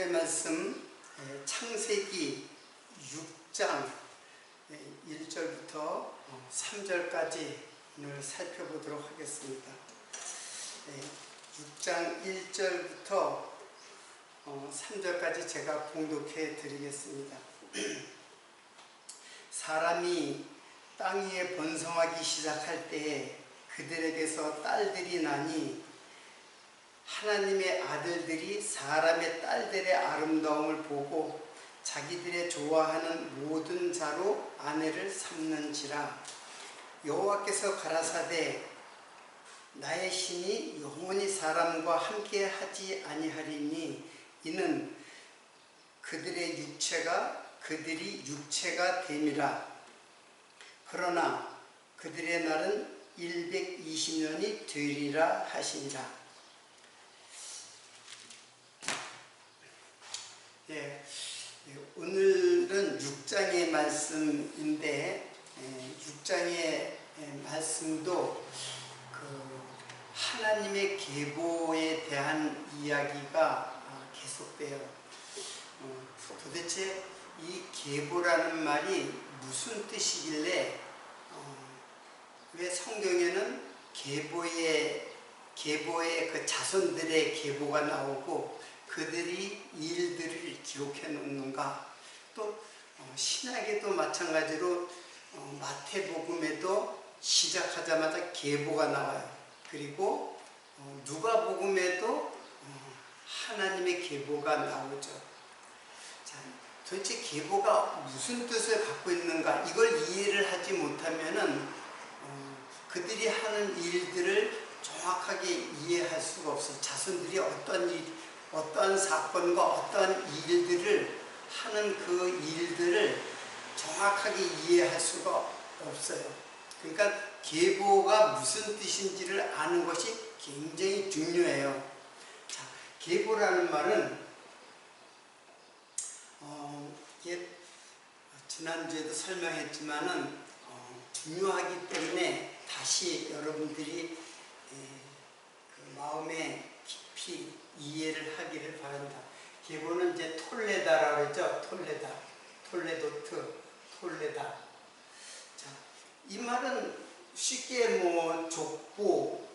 말씀 창세기 6장 1절부터 3절까지 오늘 살펴보도록 하겠습니다. 6장 1절부터 3절까지 제가 봉독해 드리겠습니다. 사람이 땅 위에 번성하기 시작할 때에 그들에게서 딸들이 나니 하나님의 아들들이 사람의 딸들의 아름다움을 보고 자기들의 좋아하는 모든 자로 아내를 삼는지라. 여호와께서 가라사대 나의 신이 영원히 사람과 함께 하지 아니하리니 이는 그들의 그들이 육체가 됨이라. 그러나 그들의 날은 120년이 되리라 하시니라. 오늘은 6장의 말씀인데 6장의 말씀도 하나님의 계보에 대한 이야기가 계속돼요. 도대체 이 계보라는 말이 무슨 뜻이길래 왜 성경에는 계보의 그 자손들의 계보가 나오고 그들이 일들을 기록해 놓는가? 또 신약에도 마찬가지로 마태복음에도 시작하자마자 계보가 나와요. 그리고 누가복음에도 하나님의 계보가 나오죠. 자, 도대체 계보가 무슨 뜻을 갖고 있는가? 이걸 이해를 하지 못하면은 그들이 하는 일들을 정확하게 이해할 수가 없어요. 자손들이 어떤 사건과 어떤 일들을 하는 그 일들을 정확하게 이해할 수가 없어요. 그러니까 계보가 무슨 뜻인지를 아는 것이 굉장히 중요해요. 자, 계보라는 말은 지난주에도 설명했지만은 중요하기 때문에 다시 여러분들이 그 마음에 깊이 이해를 하기를 바랍니다. 계보는 이제 톨레다라고 그러죠. 톨레도트, 톨레다. 자, 이 말은 쉽게 족보,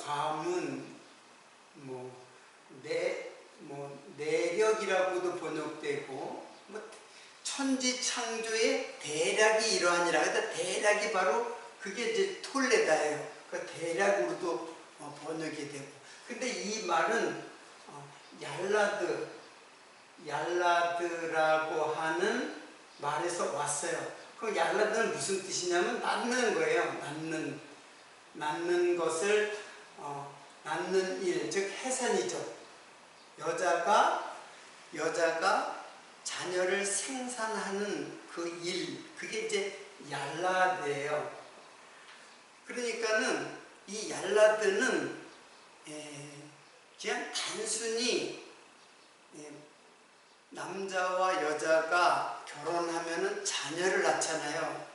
가문, 내력이라고도 번역되고, 천지 창조의 대략이 이러하니라. 그러니까 대략이 바로 그게 이제 톨레다예요. 그 대략으로도 번역이 되고. 근데 이 말은 얄라드라고 하는 말에서 왔어요. 그 얄라드는 무슨 뜻이냐면 낳는 거예요. 낳는 것을 낳는 일, 즉 해산이죠. 여자가 자녀를 생산하는 그 일, 그게 이제 얄라드예요. 그러니까는 이 얄라드는 그냥 단순히 남자와 여자가 결혼하면은 자녀를 낳잖아요.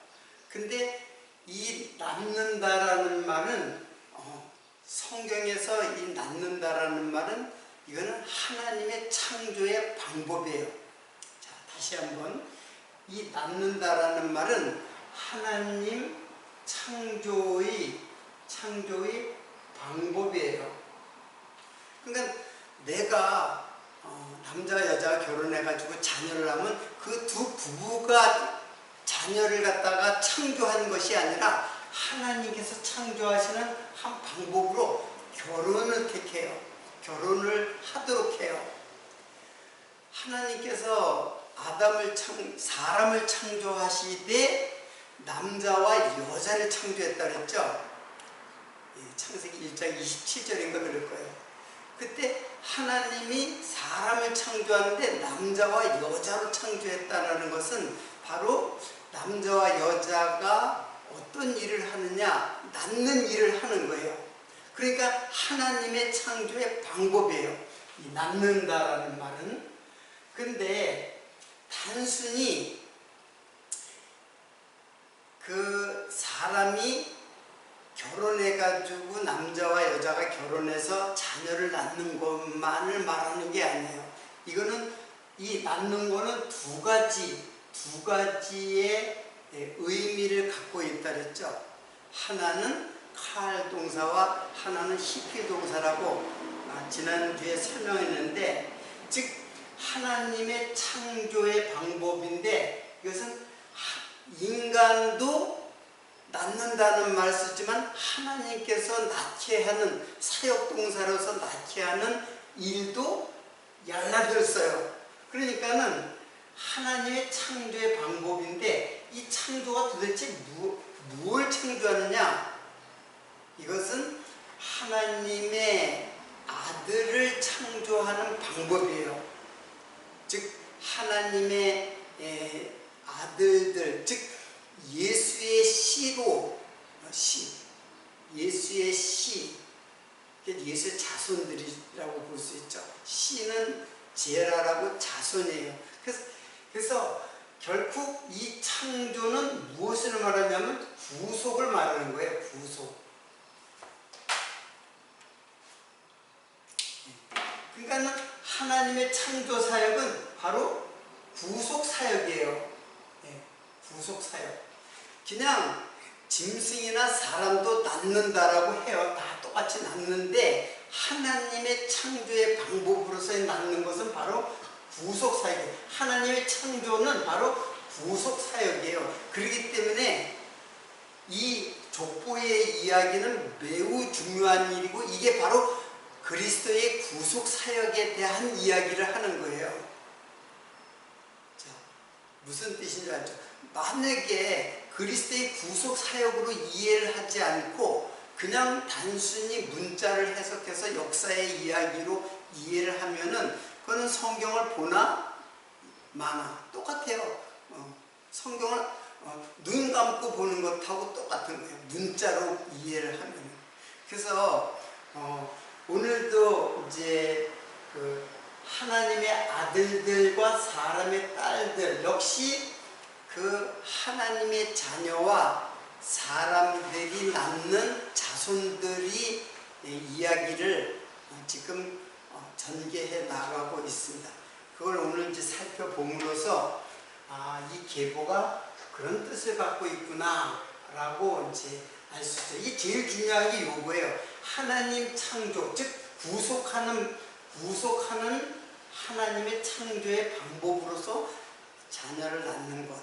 근데 이 낳는다라는 말은 성경에서 이 낳는다라는 말은 이거는 하나님의 창조의 방법이에요. 자, 다시 한번 이 낳는다라는 말은 하나님 창조의 방법이에요. 그러니까 내가 남자 여자가 결혼해가지고 자녀를 하면 그 두 부부가 자녀를 갖다가 창조하는 것이 아니라 하나님께서 창조하시는 한 방법으로 결혼을 택해요. 결혼을 하도록 해요. 하나님께서 사람을 창조하시되 남자와 여자를 창조했다 그랬죠. 창세기 1장 27절인가 그럴 거예요. 그때 하나님이 사람을 창조하는데 남자와 여자로 창조했다는 것은 바로 남자와 여자가 어떤 일을 하느냐, 낳는 일을 하는 거예요. 그러니까 하나님의 창조의 방법이에요. 이 낳는다라는 말은. 근데 단순히 그 사람이 결혼해가 그래가지고 남자와 여자가 결혼해서 자녀를 낳는 것만을 말하는 게 아니에요. 이거는 이 낳는 거는 두 가지의 의미를 갖고 있다 그랬죠. 하나는 칼 동사와 하나는 히필 동사라고 지난주에 설명했는데, 즉 하나님의 창조의 방법인데, 이것은 인간도 낳는다는 말 쓰지만 하나님께서 낳게 하는, 사역동사로서 낳게 하는 일도 연락을 써요. 그러니까는 하나님의 창조의 방법인데, 이 창조가 도대체 무엇을 창조하느냐? 이것은 하나님의 아들을 창조하는 방법이에요. 즉 하나님의 아들들, 즉 예수의 씨로, 예수의 씨, 예수의 자손들이라고 볼 수 있죠. 씨는 제라라고 자손이에요. 그래서 결국 이 창조는 무엇을 말하냐면 구속을 말하는 거예요. 구속. 그러니까 하나님의 창조 사역은 바로 구속 사역이에요. 구속 사역. 그냥 짐승이나 사람도 낳는다라고 해요. 다 똑같이 낳는데, 하나님의 창조의 방법으로서의 낳는 것은 바로 구속 사역이에요. 하나님의 창조는 바로 구속 사역이에요. 그렇기 때문에 이 족보의 이야기는 매우 중요한 일이고, 이게 바로 그리스도의 구속 사역에 대한 이야기를 하는 거예요. 자, 무슨 뜻인지 알죠? 만약에 그리스도의 구속 사역으로 이해를 하지 않고 그냥 단순히 문자를 해석해서 역사의 이야기로 이해를 하면은, 그거는 성경을 보나 마나 똑같아요. 성경을 눈 감고 보는 것하고 똑같은 거예요. 문자로 이해를 하면. 그래서 오늘도 이제 그 하나님의 아들들과 사람의 딸들 역시 그 하나님의 자녀와 사람들이 낳는 자손들이 이야기를 지금 전개해 나가고 있습니다. 그걸 오늘 이제 살펴봄으로써 이 계보가 그런 뜻을 갖고 있구나 라고 이제 알 수 있어요. 이게 제일 중요한 게 요거예요. 하나님 창조, 즉 구속하는 하나님의 창조의 방법으로서 자녀를 낳는 것.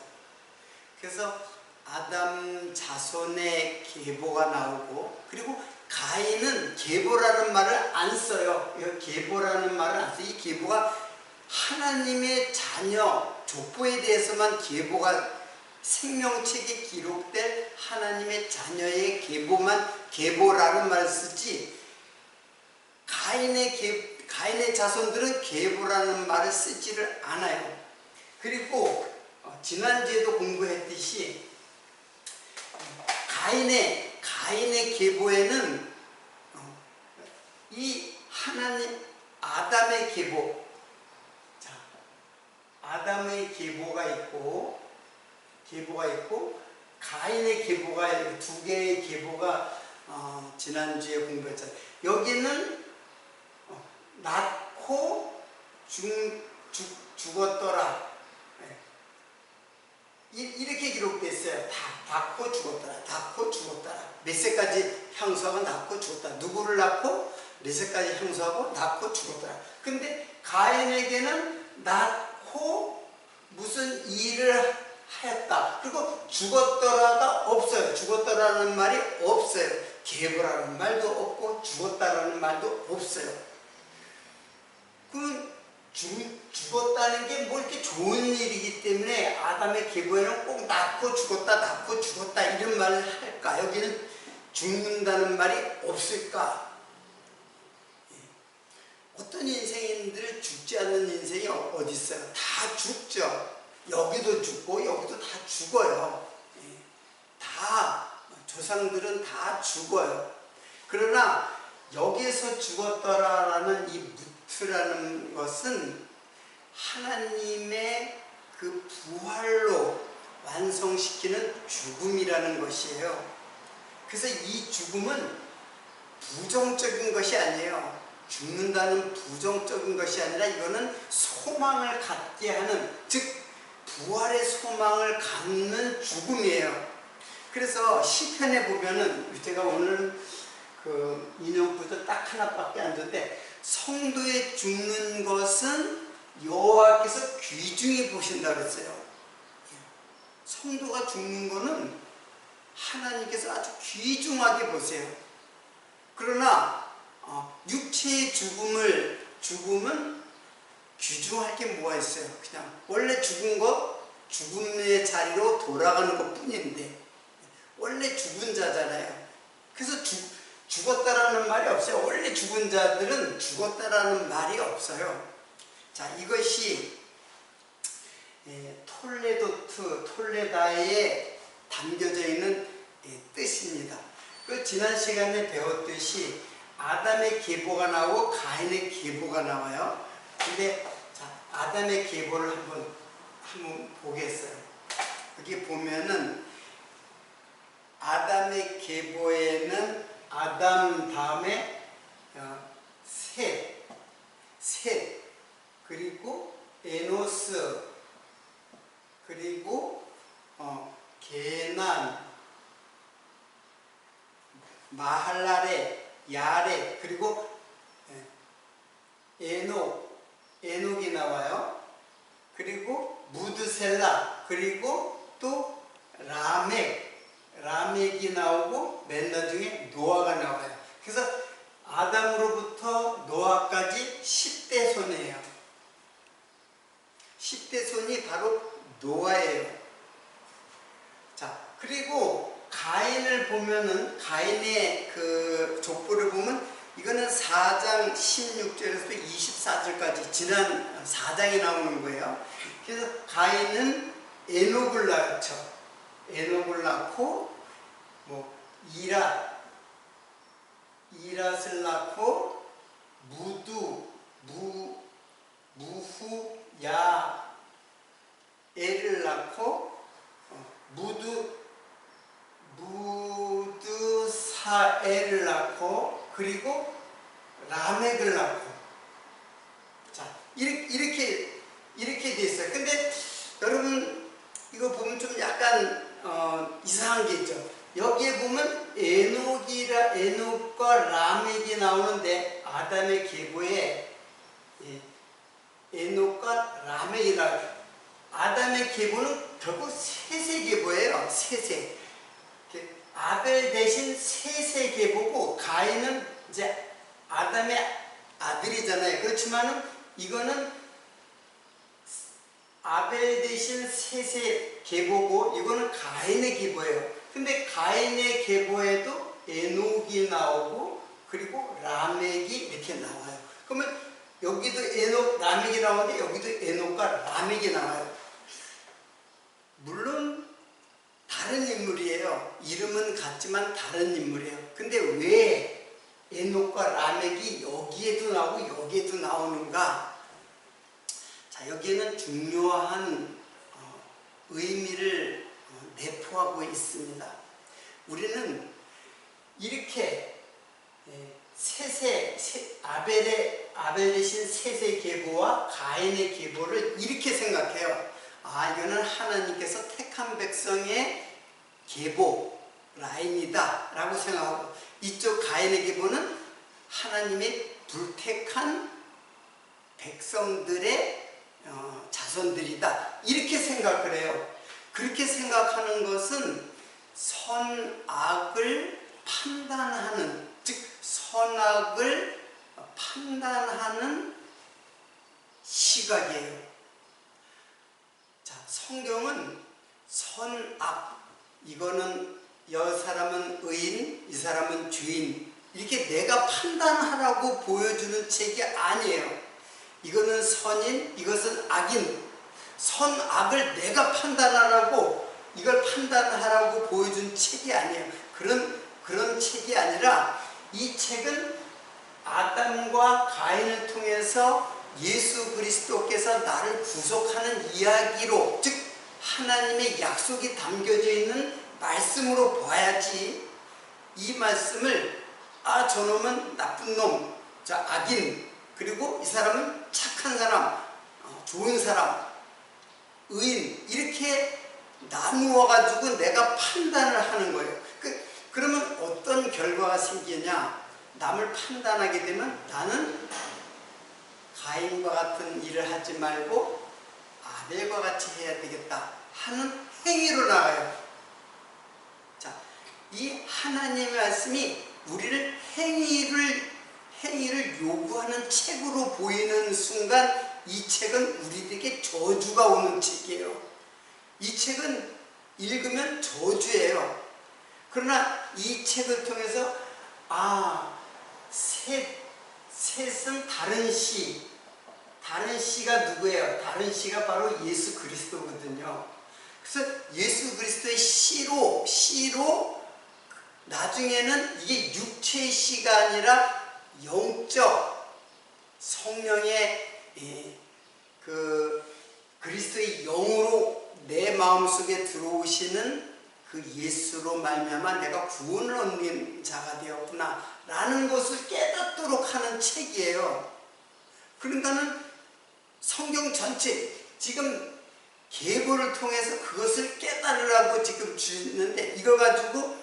그래서 아담 자손의 계보가 나오고, 그리고 가인은 계보라는 말을 안 써요. 계보라는 말을 안 써요. 이 계보가 하나님의 자녀, 족보에 대해서만 계보가, 생명책에 기록된 하나님의 자녀의 계보만 계보라는 말을 쓰지, 가인의 자손들은 계보라는 말을 쓰지를 않아요. 그리고 지난주에도 공부했듯이 가인의 계보에는 이 하나님 아담의 계보, 자, 아담의 계보가 있고 가인의 계보가, 두 개의 계보가 지난주에 공부했잖아요. 여기는 낳고 죽었더라. 이렇게 기록되어 있어요. 낳고 죽었더라. 몇 세까지 향수하고 낳고 죽었다. 누구를 낳고 몇 세까지 향수하고 낳고 죽었더라. 근데 가인에게는 낳고 무슨 일을 하였다. 그리고 죽었더라가 없어요. 죽었더라는 말이 없어요. 계보라는 말도 없고 죽었다라는 말도 없어요. 그럼 죽었다는 게 뭐 이렇게 좋은 일이기 때문에 아담의 계보에는 꼭 낳고 죽었다 이런 말을 할까? 여기는 죽는다는 말이 없을까? 어떤 인생인들 죽지 않는 인생이 어디 있어요? 다 죽죠. 여기도 죽고 여기도 다 죽어요. 다 조상들은 다 죽어요. 그러나 여기에서 죽었더라라는 이 무트라는 것은 하나님의 그 부활로 완성시키는 죽음이라는 것이에요. 그래서 이 죽음은 부정적인 것이 아니에요. 죽는다는 부정적인 것이 아니라 이거는 소망을 갖게 하는, 즉 부활의 소망을 갖는 죽음이에요. 그래서 시편에 보면은, 제가 오늘 그 인용구도 딱 하나밖에 안 줬는데, 성도의 죽는 것은 여호와께서 귀중히 보신다 그랬어요. 성도가 죽는 거는 하나님께서 아주 귀중하게 보세요. 그러나 육체의 죽음은 귀중할 게 뭐가 있어요? 그냥 원래 죽은 거 죽음의 자리로 돌아가는 것 뿐인데, 원래 죽은 자잖아요. 그래서 죽었다라는 말이 없어요. 원래 죽은 자들은 죽었다라는 말이 없어요. 자, 이것이 톨레다에 담겨져 있는 뜻입니다. 그 지난 시간에 배웠듯이 아담의 계보가 나오고 가인의 계보가 나와요. 근데 자, 아담의 계보를 한번 보겠어요. 여기 보면은 아담의 계보에는 아담 다음에 셋, 그리고 에노스, 그리고 게난, 마할랄레, 야레, 그리고 에녹이 나와요. 그리고 무드셀라, 그리고 또 라멕이 나오고 맨 나중에 노아가 나와요. 그래서 아담으로부터 노아까지 10대 손이에요. 10대 손이 바로 노아예요. 자, 그리고 가인을 보면은, 가인의 그 족보를 보면, 이거는 4장 16절에서 24절까지 지난 4장에 나오는 거예요. 그래서 가인은 에녹을 낳죠. 에녹을 낳고, 이랏을 낳고, 야엘을 낳고, 무드사엘을 낳고, 그리고 라멕을 낳고. 자, 이렇게 돼 있어요. 근데 여러분 이거 보면 좀 약간 이상한 게 있죠. 여기에 보면 에녹과 라멕이 나오는데, 아담의 계보에 에녹과 라멕이 나와요. 아담의 계보는 결국 셋의 계보예요. 셋의. 아벨 대신 셋의 계보고, 가인은 이제 아담의 아들이잖아요. 그렇지만은 이거는 아벨 대신 셋의 계보고, 이거는 가인의 계보예요. 근데 가인의 계보에도 에녹이 나오고, 그리고 라멕이 이렇게 나와요. 그러면 여기도 에녹, 라멕이 나오는데 여기도 에녹과 라멕이 나와요. 물론 다른 인물이에요. 이름은 같지만 다른 인물이에요. 근데 왜 에녹과 라멕이 여기에도 나오고 여기에도 나오는가? 자, 여기에는 중요한 의미를 내포하고 있습니다. 우리는 이렇게 아벨 대신 셋의 계보와 가인의 계보를 이렇게 생각해요. 아, 이거는 하나님께서 택한 백성의 계보 라인이다 라고 생각하고, 이쪽 가인의 계보는 하나님의 불택한 백성들의 자손들이다, 이렇게 생각을 해요. 그렇게 생각하는 것은 선악을 판단하는, 즉 선악을 판단하는 시각이에요. 자, 성경은 선악, 이거는 여 사람은 의인, 이 사람은 죄인, 이렇게 내가 판단하라고 보여주는 책이 아니에요. 이거는 선인, 이것은 악인, 선악을 내가 판단하라고, 이걸 판단하라고 보여준 책이 아니에요. 그런 책이 아니라, 이 책은 아담과 가인을 통해서 예수 그리스도께서 나를 구속하는 이야기로, 즉 하나님의 약속이 담겨져 있는 말씀으로 봐야지, 이 말씀을 아, 저놈은 나쁜 놈, 자, 악인, 그리고 이 사람은 착한 사람, 좋은 사람, 의인, 이렇게 나누어 가지고 내가 판단을 하는 거예요. 그러면 어떤 결과가 생기냐? 남을 판단하게 되면 나는 가인과 같은 일을 하지 말고 아벨과 같이 해야 되겠다 하는 행위로 나가요. 자, 이 하나님의 말씀이 우리를 행위를 요구하는 책으로 보이는 순간 이 책은 우리에게 저주가 오는 책이에요. 이 책은 읽으면 저주예요. 그러나 이 책을 통해서 셋은 다른 씨가 누구예요? 다른 씨가 바로 예수 그리스도거든요. 그래서 예수 그리스도의 씨로 나중에는 이게 육체의 씨가 아니라 영적 성령의 그리스도의 영으로 내 마음속에 들어오시는 그 예수로 말미암아 내가 구원을 얻는 자가 되었구나 라는 것을 깨닫도록 하는 책이에요. 그러니까는 성경 전체 지금 계보를 통해서 그것을 깨달으라고 지금 주는데, 이거 가지고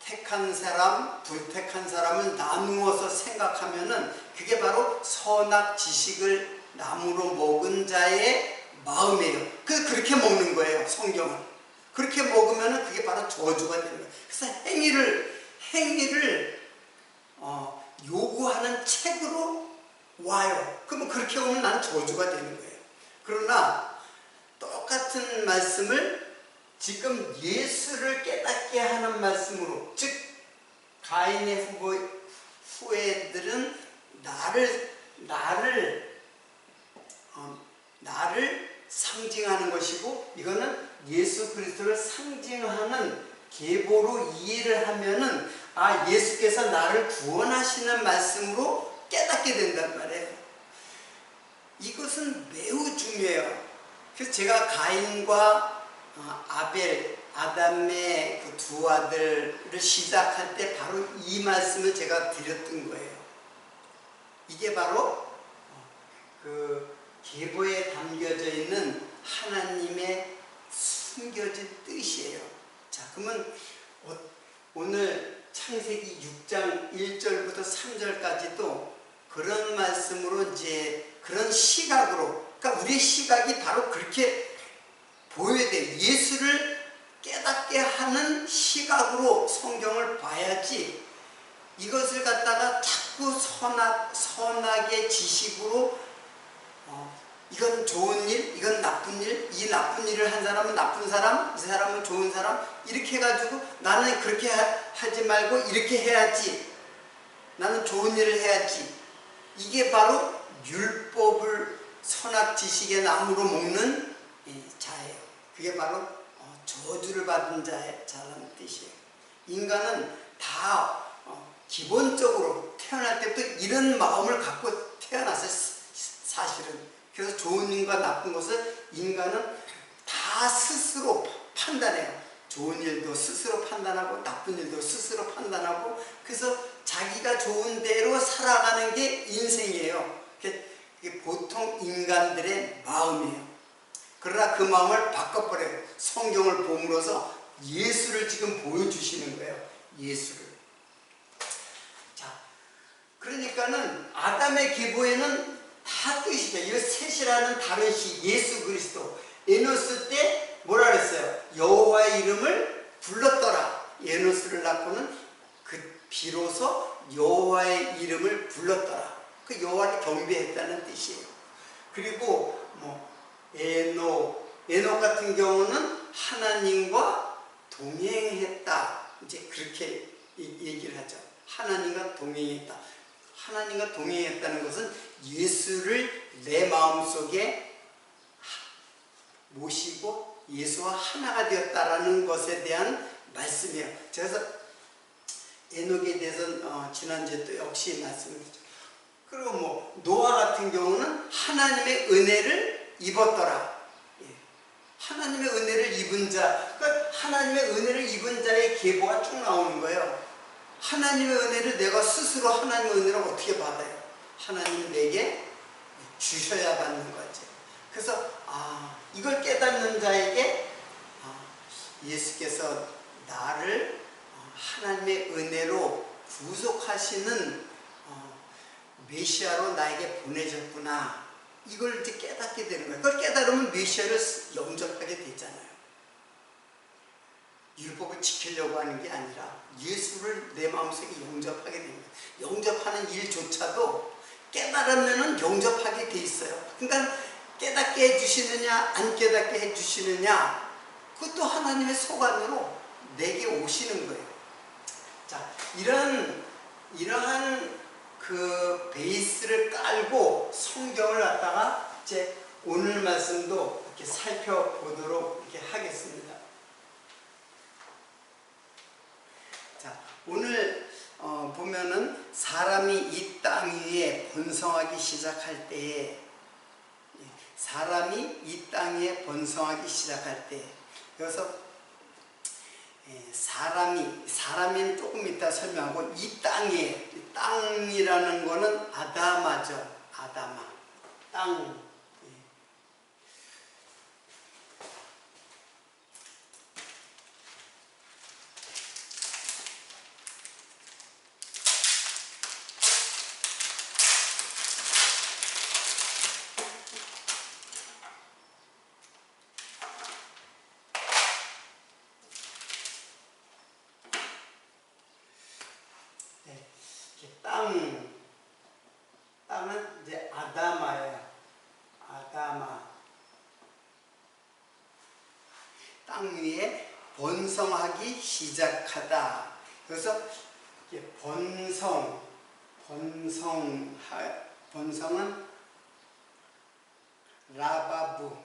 택한 사람, 불택한 사람을 나누어서 생각하면은 그게 바로 선악 지식을 나무로 먹은 자의 마음이에요. 그렇게 먹는 거예요, 성경을. 그렇게 먹으면은 그게 바로 저주가 되는 거예요. 그래서 행위를 요구하는 책으로 와요. 그러면 그렇게 오면 난 저주가 되는 거예요. 그러나 똑같은 말씀을 지금 예수를 깨닫게 하는 말씀으로, 즉 가인의 후예들은 나를 상징하는 것이고, 이거는 예수 그리스도를 상징하는 계보로 이해를 하면은 예수께서 나를 구원하시는 말씀으로 깨닫게 된단 말이에요. 이것은 매우 중요해요. 그래서 제가 가인과 아벨, 아담의 그 두 아들을 시작할 때 바로 이 말씀을 제가 드렸던 거예요. 이게 바로 그 계보에 담겨져 있는 하나님의 숨겨진 뜻이에요. 자, 그러면 오늘 창세기 6장 1절부터 3절까지도 그런 말씀으로 이제 그런 시각으로, 그러니까 우리의 시각이 바로 그렇게 보여야 돼요. 예수를 깨닫게 하는 시각으로 성경을 봐야지, 이것을 갖다가 자꾸 선악의 지식으로 이건 좋은 일, 이건 나쁜 일, 이 나쁜 일을 한 사람은 나쁜 사람, 이 사람은 좋은 사람, 이렇게 해가지고 나는 그렇게 하지 말고 이렇게 해야지, 나는 좋은 일을 해야지, 이게 바로 율법을 선악 지식의 나무로 먹는 자예요. 그게 바로 저주를 받은 자라는 뜻이에요. 인간은 다 기본적으로 태어날 때부터 이런 마음을 갖고 태어났어요, 사실은. 그래서 좋은 일과 나쁜 것을 인간은 다 스스로 판단해요. 좋은 일도 스스로 판단하고 나쁜 일도 스스로 판단하고, 그래서 자기가 좋은 대로 살아가는 게 인생이에요. 그게 보통 인간들의 마음이에요. 그러나 그 마음을 바꿔버려요. 성경을 봄으로써 예수를 지금 보여주시는 거예요. 예수를. 자, 그러니까는 아담의 계보에는 다 뜻이죠. 이 셋이라는 다른 시, 예수 그리스도. 에노스 때 뭐라 그랬어요? 여호와의 이름을 불렀더라. 에노스를 낳고는 비로소 여호와의 이름을 불렀더라. 그 여호와를 경배했다는 뜻이에요. 그리고 에녹 같은 경우는 하나님과 동행했다. 이제 그렇게 얘기를 하죠. 하나님과 동행했다. 하나님과 동행했다는 것은 예수를 내 마음속에 모시고 예수와 하나가 되었다라는 것에 대한 말씀이에요. 그래서 에녹에 대해서는 지난주에 또 역시 말씀드렸죠. 그리고 노아 같은 경우는 하나님의 은혜를 입었더라. 하나님의 은혜를 입은 자, 그러니까 하나님의 은혜를 입은 자의 계보가 쭉 나오는 거예요. 하나님의 은혜를 내가 스스로 하나님의 은혜를 어떻게 받아요? 하나님이 내게 주셔야 받는 거지. 그래서 이걸 깨닫는 자에게 예수께서 나를 하나님의 은혜로 구속하시는 메시아로 나에게 보내셨구나. 이걸 이제 깨닫게 되는 거예요. 그걸 깨달으면 메시아를 영접하게 되잖아요. 율법을 지키려고 하는 게 아니라 예수를 내 마음속에 영접하게 됩니다. 영접하는 일조차도 깨달으면 영접하게 돼 있어요. 그러니까 깨닫게 해주시느냐 안 깨닫게 해주시느냐, 그것도 하나님의 소관으로 내게 오시는 거예요. 자, 이러한 그 베이스를 깔고 성경을 갖다가 이제 오늘 말씀도 이렇게 살펴보도록 이렇게 하겠습니다. 자, 오늘 보면은 사람이 이 땅 위에 번성하기 시작할 때에, 사람이 이 땅 위에 번성하기 시작할 때, 여기서 사람인 조금 이따 설명하고, 이 땅에, 땅이라는 거는 아다마죠. 아다마, 땅. 땅은 이제 아다마예요. 아다마. 땅 위에 번성하기 시작하다. 그래서 번성은 라바부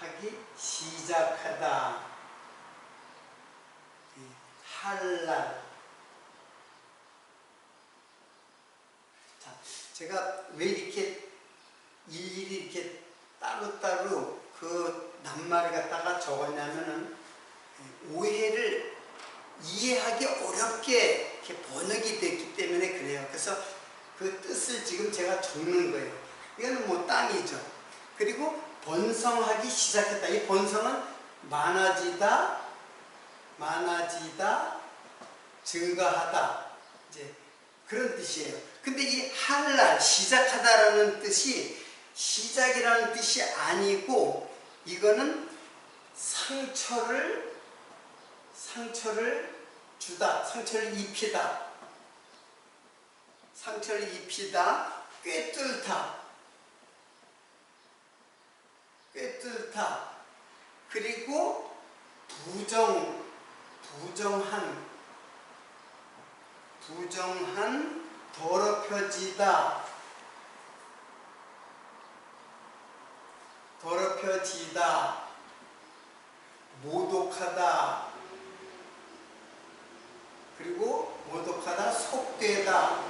하기 시작하다. 할랄. 자, 제가 왜 이렇게 일일이 이렇게 따로따로 그 낱말을 갖다가 적었냐면은, 오해를 이해하기 어렵게 이렇게 번역이 됐기 때문에 그래요. 그래서 그 뜻을 지금 제가 적는 거예요. 이거는 뭐 땅이죠. 그리고 번성하기 시작했다. 이 번성은 많아지다, 증가하다, 이제 그런 뜻이에요. 근데 이 할랄, 시작하다라는 뜻이 시작이라는 뜻이 아니고, 이거는 상처를 주다, 상처를 입히다, 꿰뚫다, 그리고 부정한, 더럽혀지다, 모독하다, 그리고 속되다,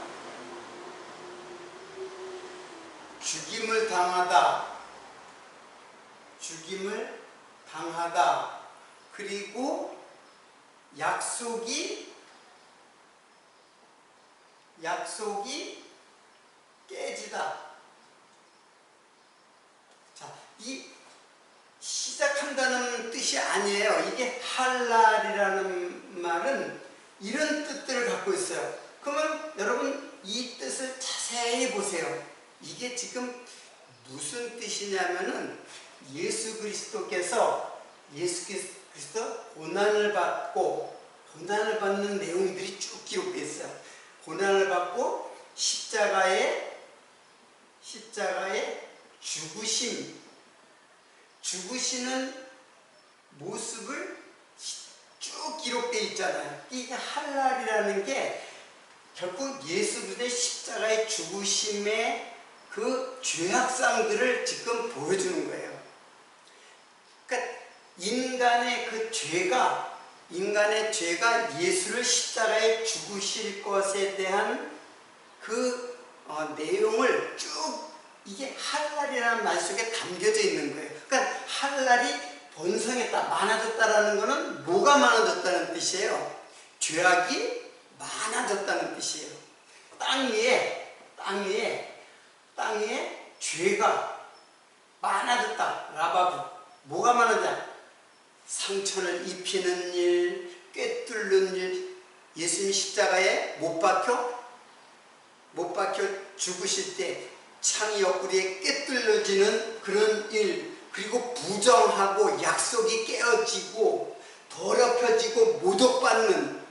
죽임을 당하다, 그리고 약속이 깨지다. 자, 이 시작한다는 뜻이 아니에요. 이게 할랄이라는 말은 이런 뜻들을 갖고 있어요. 그러면 여러분 이 뜻을 자세히 보세요. 이게 지금 무슨 뜻이냐면은, 예수 그리스도 고난을 받는 내용들이 쭉 기록되어 있어요. 고난을 받고 십자가에 죽으시는 모습을 쭉 기록되어 있잖아요. 이 할랄이라는 게 결국 예수 그리스도의 십자가의 죽으심의 그 죄악상들을 지금 보여주는 거예요. 그러니까 인간의 죄가 예수를 십자가에 죽으실 것에 대한 그 내용을 쭉, 이게 할랄이라는 말 속에 담겨져 있는 거예요. 그러니까 할랄이 번성했다, 많아졌다라는 것은 뭐가 많아졌다는 뜻이에요? 죄악이 많아졌다는 뜻이에요. 땅 위에 죄가 많아졌다. 라바브. 뭐가 많아져? 상처를 입히는 일, 꿰뚫는 일. 예수님 십자가에 못 박혀 죽으실 때 창이 옆구리에 꿰뚫려지는 그런 일, 그리고 부정하고 약속이 깨어지고 더럽혀지고 모독받는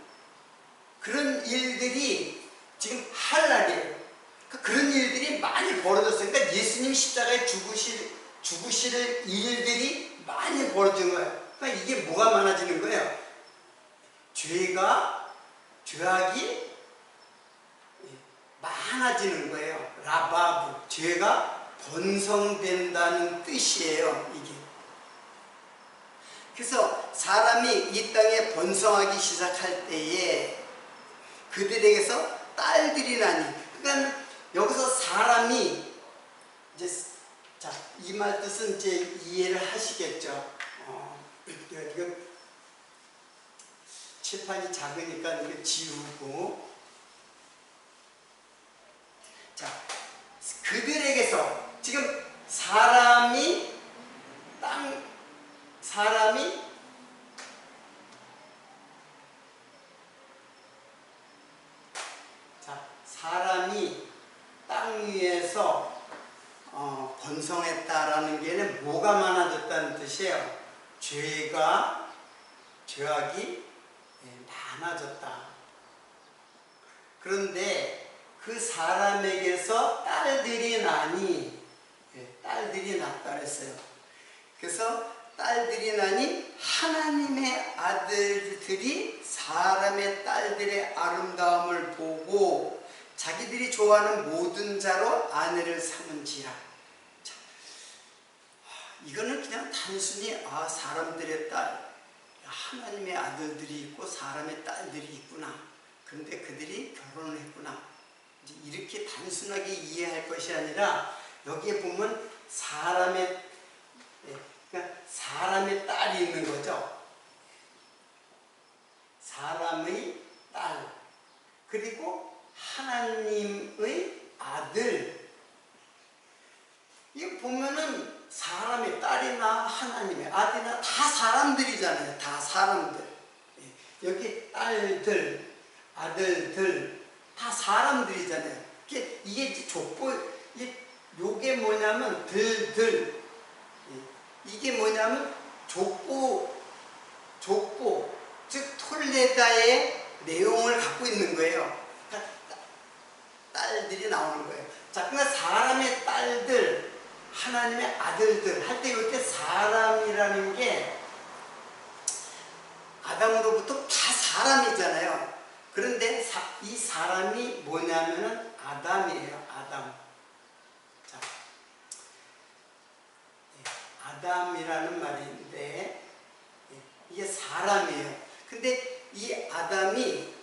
그런 일들이 지금 할 날이에요. 그런 일들이 많이 벌어졌어요. 그러니까 예수님 십자가에 죽으실 일들이 많이 벌어진 거예요. 그러니까 이게 뭐가 많아지는 거예요? 죄악이 많아지는 거예요. 라바브, 죄가 번성된다는 뜻이에요. 이게. 그래서 사람이 이 땅에 번성하기 시작할 때에 그들에게서 딸들이 나니, 그러니까 여기서 사람이 이제, 자, 이 말 뜻은 이제 이해를 하시겠죠. 이거 칠판이 작으니까 이거 지우고, 자, 그들에게서 지금 사람이 땅 위에서 번성했다라는 게 뭐가 많아졌다는 뜻이에요? 죄악이 많아졌다. 그런데 그 사람에게서 딸들이 나니, 딸들이 났다 그랬어요. 그래서 딸들이 나니 하나님의 아들들이 사람의 딸들의 아름다움을 보고 자기들이 좋아하는 모든 자로 아내를 삼은지라. 자, 이거는 그냥 단순히 사람들의 딸, 하나님의 아들들이 있고 사람의 딸들이 있구나. 그런데 그들이 결혼을 했구나. 이제 이렇게 단순하게 이해할 것이 아니라 여기에 보면 사람의 딸이 있는 거죠. 사람의 딸, 그리고 하나님의 아들. 이거 보면은 사람의 딸이나 하나님의 아들이나 다 사람들이잖아요. 다 사람들. 여기 딸들, 아들들 다 사람들이잖아요. 이게 족보, 요게 뭐냐면 들들, 이게 뭐냐면 족보, 즉 톨레다의 내용을 갖고 있는 거예요. 그러니까 딸들이 나오는 거예요. 자, 그러니까 사람의 딸들, 하나님의 아들들 할 때 이때 사람이라는 게 아담으로부터 다 사람이잖아요. 그런데 이 사람이 뭐냐면은 아담이에요. 아담. 자, 아담이라는 말인데 이게 사람이에요. 근데 이 아담이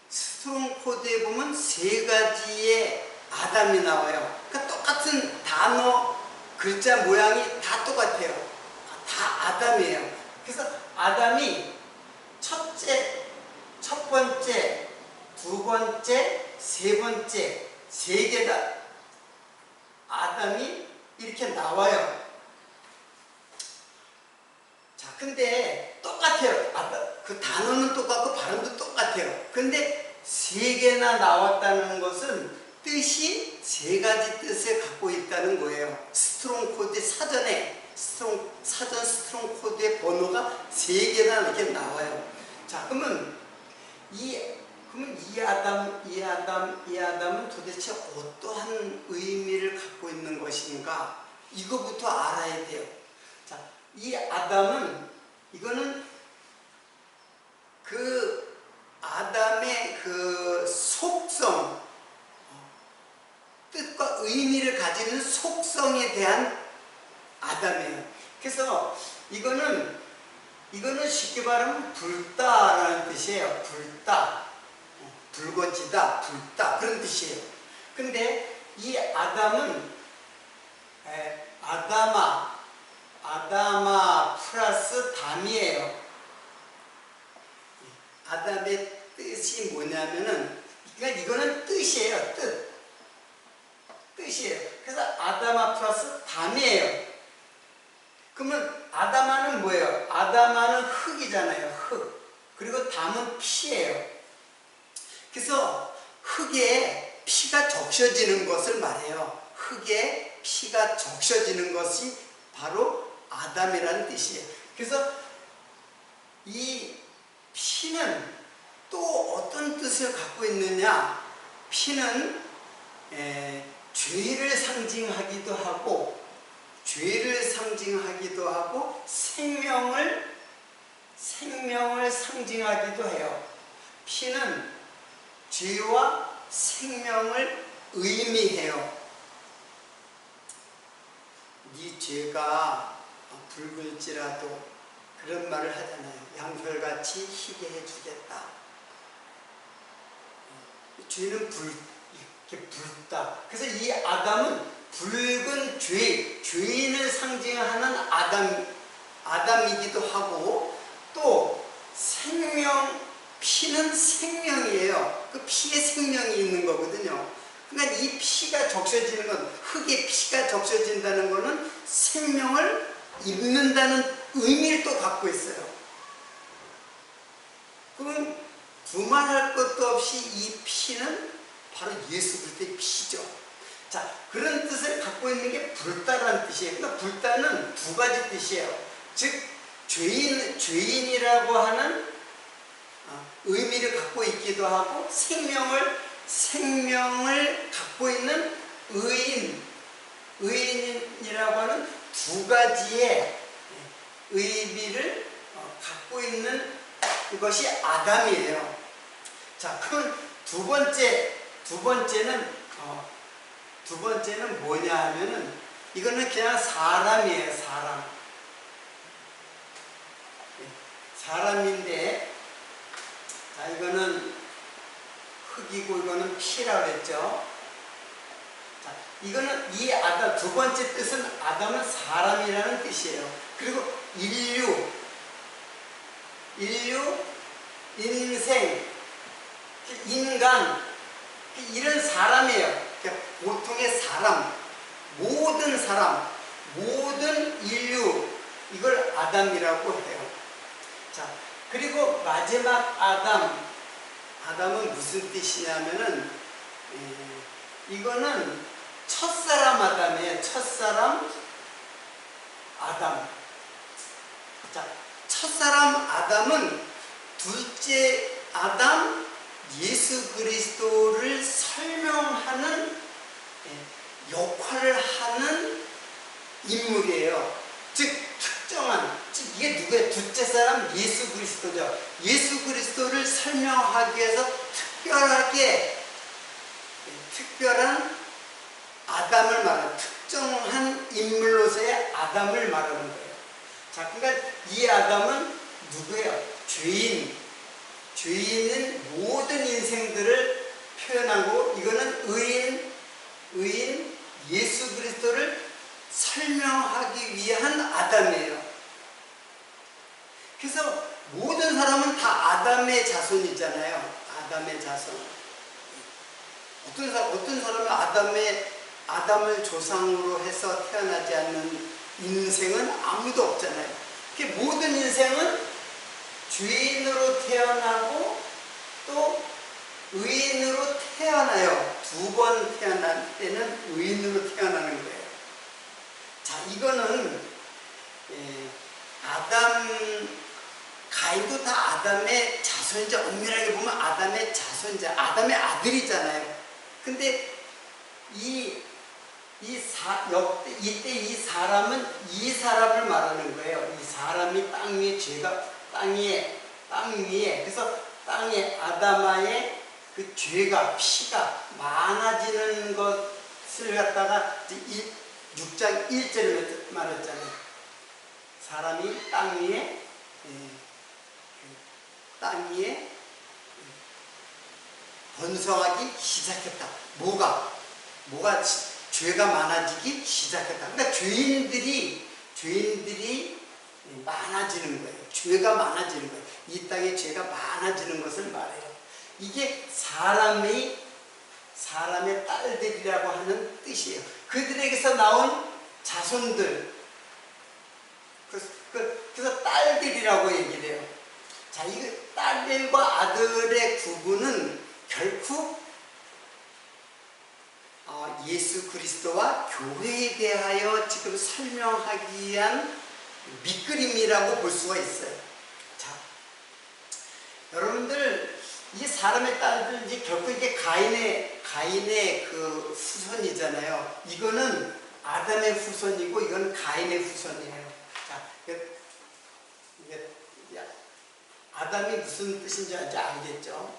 스트롱 코드에 보면 세 가지의 아담이 나와요. 그러니까 똑같은 단어, 글자 모양이 다 똑같아요. 다 아담이에요. 그래서 아담이 첫 번째, 두 번째, 세 번째, 세 개가 아담이 이렇게 나와요. 자, 근데 똑같아요. 그 단어는 똑같고 발음도 똑같아요. 근데 세 개나 나왔다는 것은 뜻이 세 가지 뜻을 갖고 있다는 거예요. 스트롱 코드 사전에 스트롱 코드의 번호가 세 개나 이렇게 나와요. 자, 그러면 이 아담은 도대체 어떠한 의미를 갖고 있는 것인가? 이거부터 알아야 돼요. 자, 이 아담은, 이거는 그 아담의 그 속성, 뜻과 의미를 가지는 속성에 대한 아담이에요. 그래서 이거는 쉽게 말하면 붉다라는 뜻이에요. 붉다, 붉어지다, 붉다, 그런 뜻이에요. 근데 이 아담은 아담아, 아다마 플러스 담이에요. 아담의 뜻이 뭐냐면은, 그러니까 이거는 뜻이에요. 뜻이에요. 그래서 아다마 플러스 담이에요. 그러면 아다마는 뭐예요? 아다마는 흙이잖아요. 흙. 그리고 담은 피예요. 그래서 흙에 피가 적셔지는 것을 말해요. 흙에 피가 적셔지는 것이 바로 아담이라는 뜻이에요. 그래서 이 피는 또 어떤 뜻을 갖고 있느냐? 피는 죄를 상징하기도 하고 생명을 상징하기도 해요. 피는 죄와 생명을 의미해요. 네 죄가 붉을지라도, 그런 말을 하잖아요. 양털같이 희게 해주겠다. 죄는 이렇게 붉다. 그래서 이 아담은 붉은 죄인을 상징하는 아담이기도 하고, 또 피는 생명이에요. 그 피에 생명이 있는 거거든요. 그러니까 이 피가 적셔지는 건, 흙에 피가 적셔진다는 것은 생명을 입는다는 의미를 또 갖고 있어요. 그럼 두말할 것도 없이 이 피는 바로 예수 그리스도의 피죠. 자, 그런 뜻을 갖고 있는 게 불다라는 뜻이에요. 그러니까 불다는 두 가지 뜻이에요. 즉 죄인이라고 하는 의미를 갖고 있기도 하고, 생명을 갖고 있는 의인이라고 하는 두 가지의 의미를 갖고 있는 것이 아담이에요. 자, 그럼 두 번째는 뭐냐 하면은, 이거는 그냥 사람이에요. 사람인데, 자, 이거는 흙이고 이거는 피라고 했죠. 자, 이거는 이 아담, 두 번째 뜻은 아담은 사람이라는 뜻이에요. 그리고 인류, 인생, 인간, 이런 사람이에요. 그러니까 보통의 사람, 모든 인류, 이걸 아담이라고 해요. 자, 그리고 마지막 아담은 무슨 뜻이냐면은, 이거는 첫사람 아담이에요. 첫사람 아담. 자, 첫사람 아담은 둘째 아담 예수 그리스도를 설명하는 역할을 하는 인물이에요. 즉 이게 누구예요? 둘째 사람 예수 그리스도죠. 예수 그리스도를 설명하기 위해서 특별한 아담을 말하는, 특정한 인물로서의 아담을 말하는 거예요. 자, 그러니까 이 아담은 누구예요? 죄인은 모든 인생들을 표현하고, 이거는 의인 예수 그리스도를 설명하기 위한 아담이에요. 그래서 모든 사람은 다 아담의 자손이잖아요. 아담의 자손. 어떤 사람은 아담을 조상으로 해서 태어나지 않는 인생은 아무도 없잖아요. 모든 인생은 죄인으로 태어나고 또 의인으로 태어나요. 두 번 태어날 때는 의인으로 태어나는 거예요. 자, 이거는 가인도 다 아담의 자손이죠. 엄밀하게 보면 아담의 자손이죠. 아담의 아들이잖아요. 근데 이때 이 사람은 이 사람을 말하는 거예요. 이 사람이 땅 위에, 그래서 땅에 아담아의 그 죄가, 피가 많아지는 것을 갖다가 6장 1절에 말했잖아요. 사람이 땅 위에 번성하기 시작했다. 뭐가 죄가 많아지기 시작했다. 그러니까 죄인들이 죄인들이 많아지는 거예요. 죄가 많아지는 거예요. 이 땅에 죄가 많아지는 것을 말해요. 이게 사람의 딸들이라고 하는 뜻이에요. 그들에게서 나온 자손들, 그래서 딸들이라고 얘기를 해요. 자, 이거 딸들과 아들의 구분은 결코 예수 그리스도와 교회에 대하여 지금 설명하기 위한 밑그림이라고 볼 수가 있어요. 자, 여러분들, 이 사람의 딸들, 이제 결국 이게 가인의 그 후손이잖아요. 이거는 아담의 후손이고, 이건 가인의 후손이에요. 자, 이게 아담이 무슨 뜻인지 알겠죠?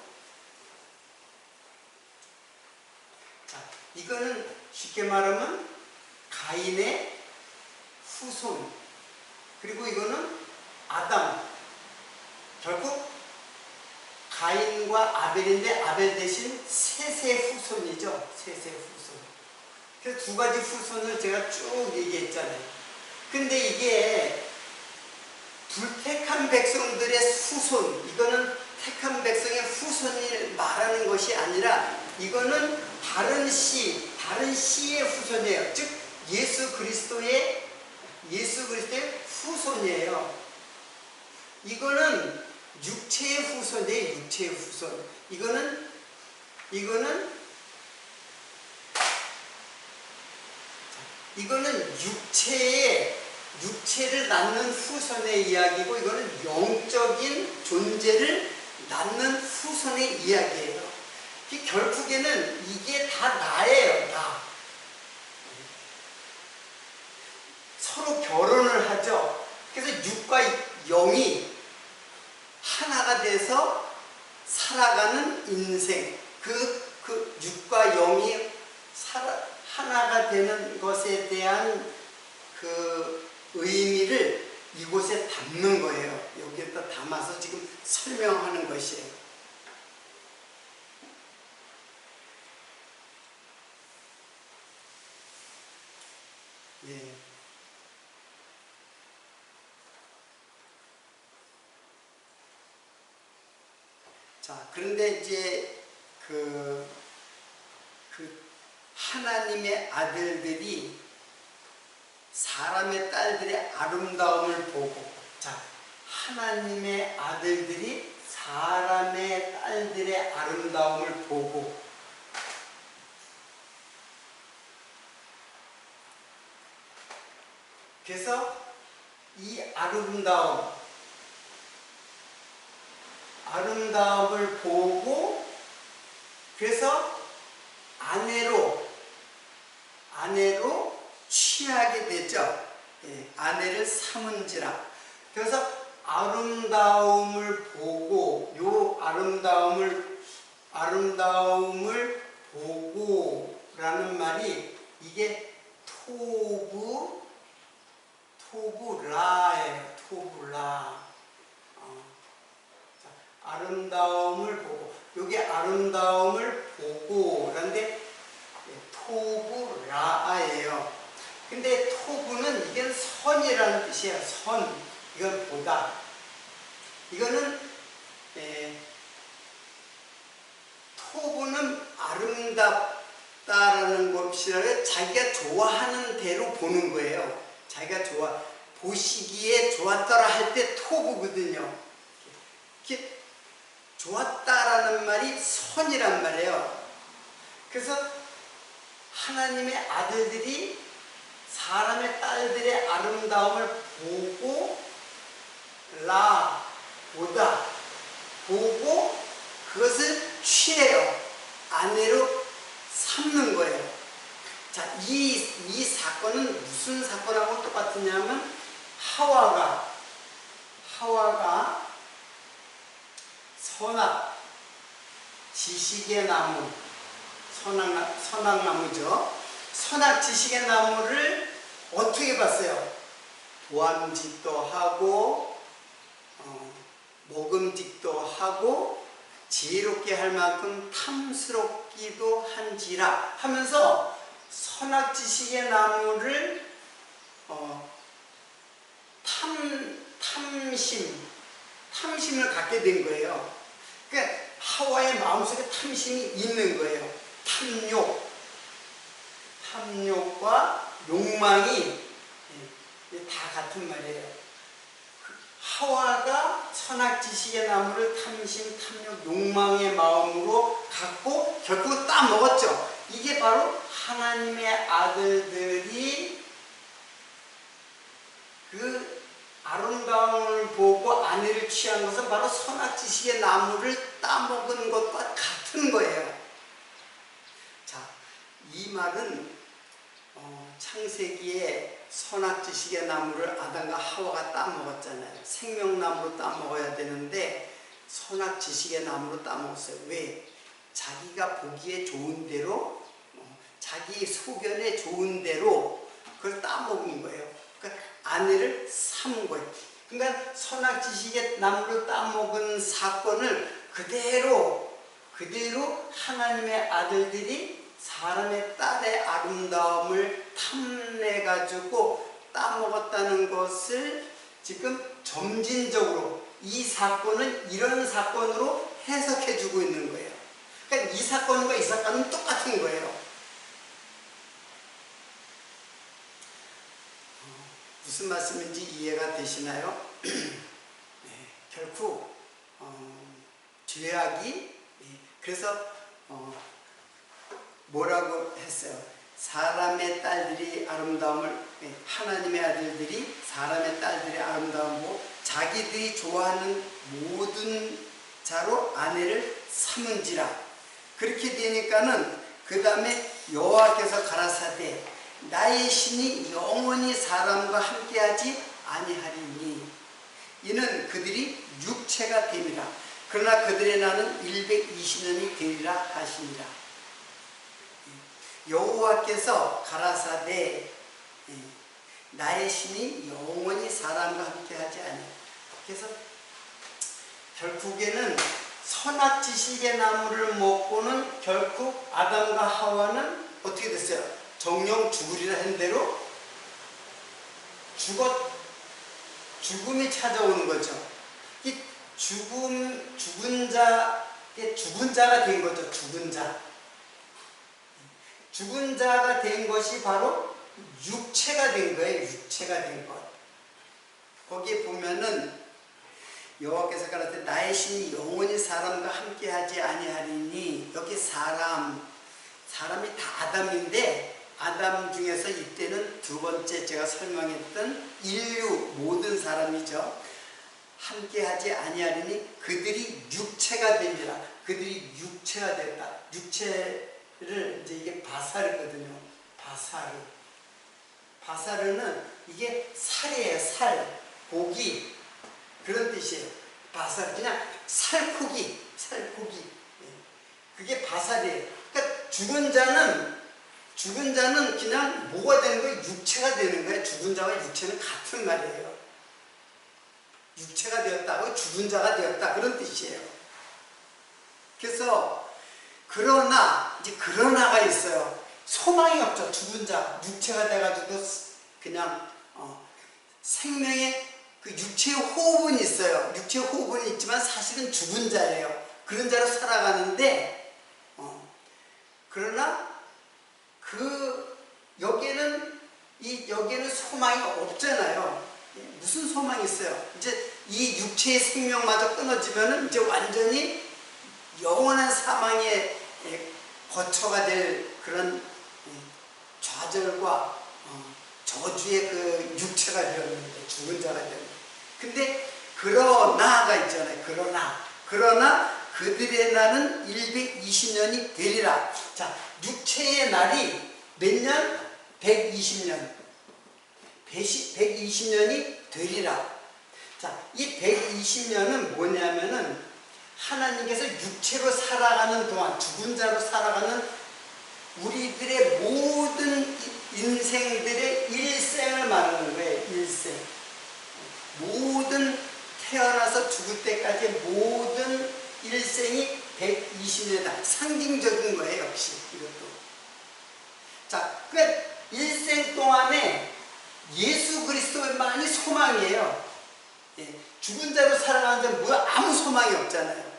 자, 이거는 쉽게 말하면 가인의 후손, 그리고 이거는 아담. 결국 가인과 아벨인데 아벨 대신 셋의 후손이죠. 셋의 후손. 그래서 두 가지 후손을 제가 쭉 얘기했잖아요. 근데 이게 불택한 백성들의 후손, 이거는 택한 백성의 후손을 말하는 것이 아니라 이거는 다른 씨의 후손이에요. 즉 예수 그리스도의 후손이에요. 이거는 육체의 후손이에요. 육체의 후손. 이거는 육체를 낳는 후손의 이야기고, 이거는 영적인 존재를 낳는 후손의 이야기예요. 결국에는 이게 다 나예요. 나. 서로 결혼을 하죠. 그래서 육과 영이 하나가 돼서 살아가는 인생, 그 육과 영이 하나가 되는 것에 대한 그 의미를 이곳에 담는 거예요. 여기에다 담아서 지금 설명하는 것이에요. 예. 자, 그런데 이제 그 하나님의 아들들이 사람의 딸들의 아름다움을 보고, 자, 하나님의 아들들이 사람의 딸들의 아름다움을 보고, 그래서 이 아름다움을 보고, 그래서 아내로 취하게 되죠. 예, 아내를 삼은지라. 그래서 아름다움을 보고, 요 아름다움을 보고라는 말이 이게 토브라예요. 토브라. 아름다움을 보고, 요게 아름다움을 보고, 그런데 토브라예요. 근데 토브는 이게 선이라는 뜻이에요. 선. 이건 보다. 이거는 토브는 아름답다라는 것이라 자기가 좋아하는 대로 보는 거예요. 자기가 보시기에 좋았더라 할 때 토브거든요. 이렇게 좋았다라는 말이 선이란 말이에요. 그래서 하나님의 아들들이 사람의 딸들의 아름다움을 보고 그것을 취해요. 아내로 삼는 거예요. 자, 이 사건은 무슨 사건하고 똑같으냐면 하와가 선악, 지식의 나무, 선악나무죠. 선악 지식의 나무를 어떻게 봤어요? 보암직도 하고 먹음직도 하고 지혜롭게 할 만큼 탐스럽기도 한지라 하면서 선악 지식의 나무를 탐심을 갖게 된 거예요. 그러니까 하와의 마음속에 탐심이 있는 거예요. 탐욕과 욕망이 다 같은 말이에요. 하와가 선악지식의 나무를 탐심, 탐욕, 욕망의 마음으로 갖고 결국 따먹었죠. 이게 바로 하나님의 아들들이 그 아름다움을 보고 아내를 취한 것은 바로 선악지식의 나무를 따먹은 것과 같은 거예요. 자, 이 말은 창세기에 선악지식의 나무를 아담과 하와가 따먹었잖아요. 생명나무로 따먹어야 되는데 선악지식의 나무로 따먹었어요. 왜? 자기가 보기에 좋은 대로, 자기 소견에 좋은 대로 그걸 따먹은 거예요. 그러니까 아내를 삼은 거예요. 그러니까 선악지식의 나무를 따먹은 사건을 그대로 하나님의 아들들이 사람의 딸의 아름다움을 탐내가지고 따먹었다는 것을 지금 점진적으로 이 사건은 이런 사건으로 해석해주고 있는 거예요. 그러니까 이 사건과 이 사건은 똑같은 거예요. 무슨 말씀인지 이해가 되시나요? 네, 결국 죄악이 그래서 뭐라고 했어요? 사람의 딸들이 아름다움을 하나님의 아들들이 사람의 딸들의 아름다움을 자기들이 좋아하는 모든 자로 아내를 삼은지라. 그렇게 되니까는 그 다음에 여호와께서 가라사대 나의 신이 영원히 사람과 함께하지 아니하리니 이는 그들이 육체가 됨이라. 그러나 그들의 날은 120년이 되리라 하시니라. 여호와께서 가라사대 나의 신이 영원히 사람과 함께하지 아니하리니. 그래서 결국에는 선악지식의 나무를 먹고는 결국 아담과 하와는 어떻게 됐어요? 정령 죽으리라 한 대로 죽음이 찾아오는 거죠. 이 죽은 자가 된 거죠. 죽은 자가 된 것이 바로 육체가 된 거예요. 육체가 된 것. 거기에 보면은 여호와께서 가라사대 나의 신이 영원히 사람과 함께하지 아니하리니 여기 사람이 다 아담인데 아담 중에서 이때는 두 번째 제가 설명했던 인류 모든 사람이죠. 함께하지 아니하리니 그들이 육체가 되리라. 그들이 육체가 됐다. 육체를 이제 이게 바사르거든요. 바사르는 이게 살이에요. 살, 고기 그런 뜻이에요. 바사르 그냥 살코기. 그게 바사르예요. 그러니까 죽은 자는 그냥 뭐가 되는 거예요? 육체가 되는 거예요. 죽은 자와 육체는 같은 말이에요. 육체가 되었다고 죽은 자가 되었다 그런 뜻이에요. 그래서 그러나가 있어요. 소망이 없죠. 죽은 자 육체가 돼가지고 그냥 생명의 그 육체의 호흡은 있어요. 육체의 호흡은 있지만 사실은 죽은 자예요. 그런 자로 살아가는데 그러나 여기에는 소망이 없잖아요. 무슨 소망이 있어요? 이제 이 육체의 생명마저 끊어지면은 이제 완전히 영원한 사망의 거처가 될 그런 좌절과 저주의 그 육체가 되었는데 죽은 자가 되었는데 근데 그러나가 있잖아요. 그러나 그들의 날은 120년이 되리라. 자, 육체의 날이 몇 년? 120년. 120년이 되리라. 자, 이 120년은 뭐냐면은 하나님께서 육체로 살아가는 동안 죽은 자로 살아가는 우리들의 모든 인생들의 일생을 말하는 거예요. 일생. 모든 태어나서 죽을 때까지 모든 일생이 120년이다. 상징적인 거예요. 역시 이것도. 자, 그 일생 동안에 예수 그리스도만이 소망이에요. 예, 죽은 자로 살아가는데 뭐 아무 소망이 없잖아요.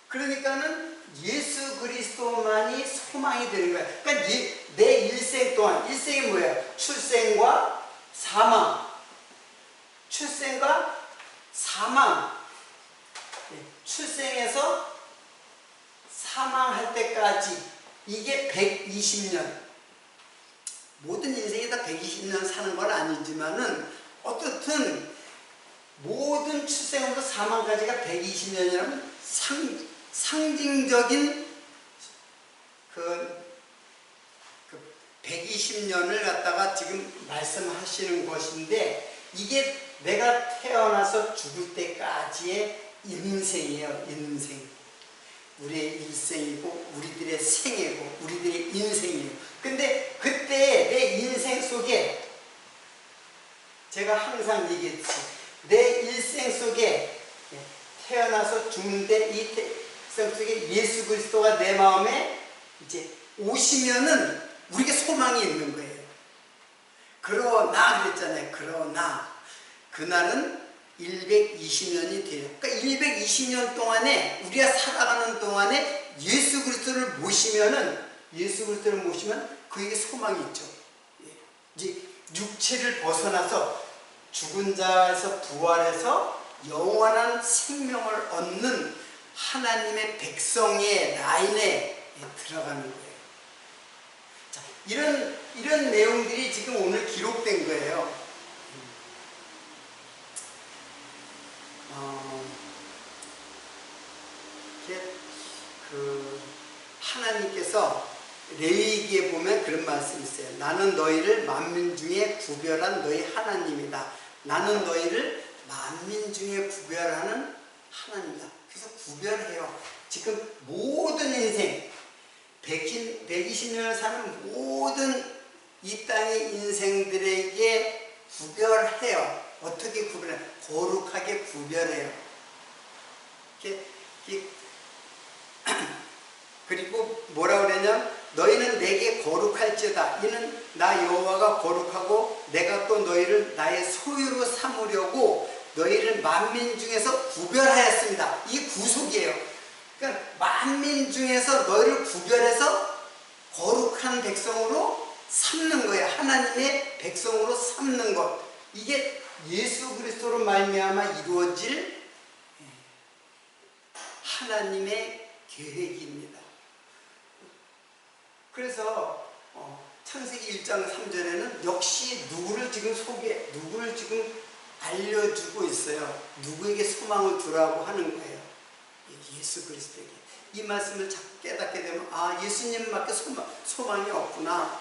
그러니까는 예수 그리스도만이 소망이 되는 거예요. 그러니까 내 일생 동안, 일생이 뭐예요? 출생과 사망. 출생과 사망. 예, 출생에서 사망할 때까지 이게 120년. 모든 인생이 다 120년 사는 건 아니지만은 어떻든 모든 출생부터 사망까지가 120년이라면 상징적인 그 120년을 갖다가 지금 말씀하시는 것인데, 이게 내가 태어나서 죽을 때까지의 인생이에요. 인생. 우리의 일생이고 우리들의 생애고 우리들의 인생이에요. 근데 그때 내 인생 속에, 제가 항상 얘기했지, 내 일생 속에 태어나서 죽는데 이 일생 속에 예수 그리스도가 내 마음에 이제 오시면은 우리에게 소망이 있는 거예요. 그러나 그랬잖아요. 그러나 그날은 120년이 돼요. 그러니까 120년 동안에 우리가 살아가는 동안에 예수 그리스도를 모시면 그에게 소망이 있죠. 이제 육체를 벗어나서 죽은 자에서 부활해서 영원한 생명을 얻는 하나님의 백성의 라인에 들어가는 거예요. 자, 이런 내용들이 지금 오늘 기록된 거예요. 하나님께서 레위기에 보면 그런 말씀이 있어요. 나는 너희를 만민 중에 구별한 너희 하나님이다. 나는 너희를 만민 중에 구별하는 하나님이다. 그래서 구별해요. 지금 모든 인생 120년을 사는 모든 이 땅의 인생들에게 구별해요. 어떻게 구별해요? 거룩하게 구별해요. 그리고 뭐라 그러냐면 너희는 내게 거룩할지어다. 이는 나 여호와가 거룩하고 내가 또 너희를 나의 소유로 삼으려고 너희를 만민 중에서 구별하였습니다. 이 구속이에요. 그러니까 만민 중에서 너희를 구별해서 거룩한 백성으로 삼는 거예요. 하나님의 백성으로 삼는 것. 이게 예수 그리스도로 말미암아 이루어질 하나님의 계획입니다. 그래서 창세기 1장 3절에는 역시 누구를 지금 알려주고 있어요. 누구에게 소망을 두라고 하는 거예요. 예수 그리스도에게. 이 말씀을 자꾸 깨닫게 되면 예수님밖에 소망이 없구나.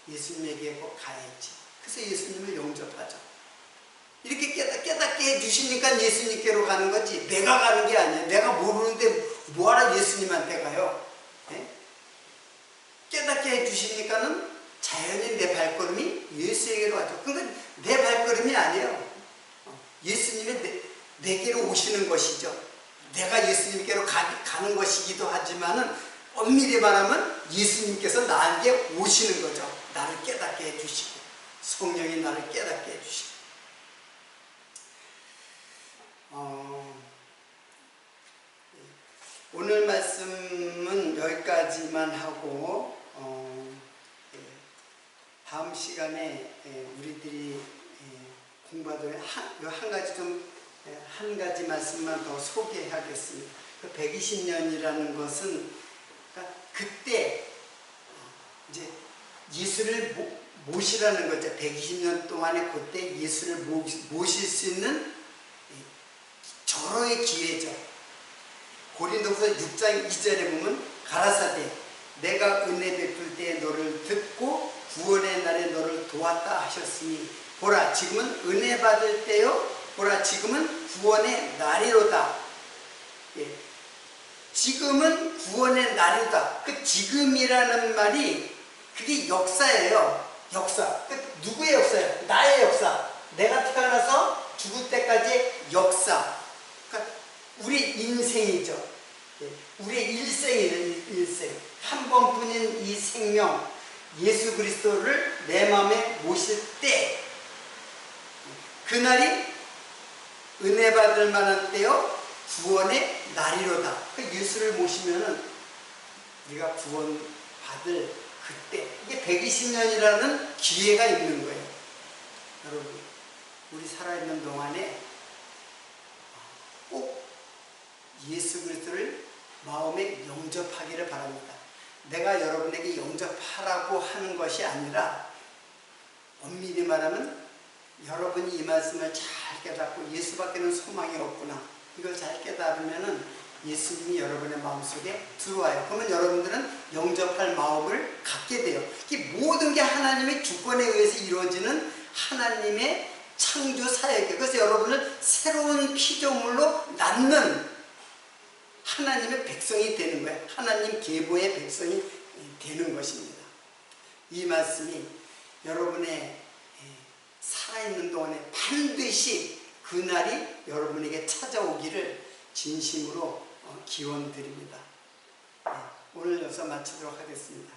예수님에게 꼭 가야지. 그래서 예수님을 영접하죠. 이렇게 깨닫게 해주시니까 예수님께로 가는 거지, 내가 가는 게 아니에요. 내가 모르는데 뭐하러 예수님한테 가요? 네? 깨닫게 해주시니까는 자연히 내 발걸음이 예수에게로 가죠. 그러니까 내 발걸음이 아니에요. 예수님이 내게로 오시는 것이죠. 내가 예수님께로 가는 것이기도 하지만은 엄밀히 말하면 예수님께서 나에게 오시는 거죠. 나를 깨닫게 해주시고, 성령이 나를 깨닫게 해주시고. 오늘 말씀은 여기까지만 하고 다음 시간에 우리들이 공부하도록 한 가지 말씀만 더 소개하겠습니다. 그 120년이라는 것은 그때 이제 예수를 모시라는 거죠. 120년 동안에 그때 예수를 모실 수 있는 절호의 기회죠. 고린도후서 6장 2절에 보면 가라사대 내가 은혜 베풀 때에 너를 듣고 구원의 날에 너를 도왔다 하셨으니 보라 지금은 은혜 받을 때요 보라 지금은 구원의 날이로다. 지금은 구원의 날이다. 그 지금이라는 말이 그게 역사예요. 역사. 누구의 역사예요? 나의 역사. 내가 태어나서 죽을 때까지의 역사. 그러니까 우리 인생이죠. 우리의 일생이에요. 일생. 한 번뿐인 이 생명. 예수 그리스도를 내 마음에 모실 때 그날이 은혜 받을 만한 때요 구원의 날이로다. 그 예수를 모시면은 우리가 구원 받을 그때 이게 120년이라는 기회가 있는 거예요. 여러분 우리 살아있는 동안에 꼭 예수 그리스도를 마음에 영접하기를 바랍니다. 내가 여러분에게 영접하라고 하는 것이 아니라 엄밀히 말하면 여러분이 이 말씀을 잘 깨닫고 예수밖에는 소망이 없구나 이걸 잘 깨달으면은 예수님이 여러분의 마음속에 들어와요. 그러면 여러분들은 영접할 마음을 갖게 돼요. 이게 모든 게 하나님의 주권에 의해서 이루어지는 하나님의 창조 사역이에요. 그래서 여러분을 새로운 피조물로 낳는 하나님의 백성이 되는 거예요. 하나님 계보의 백성이 되는 것입니다. 이 말씀이 여러분의 살아있는 동안에 반드시 그날이 여러분에게 찾아오기를 진심으로 기원드립니다. 오늘 여기서 마치도록 하겠습니다.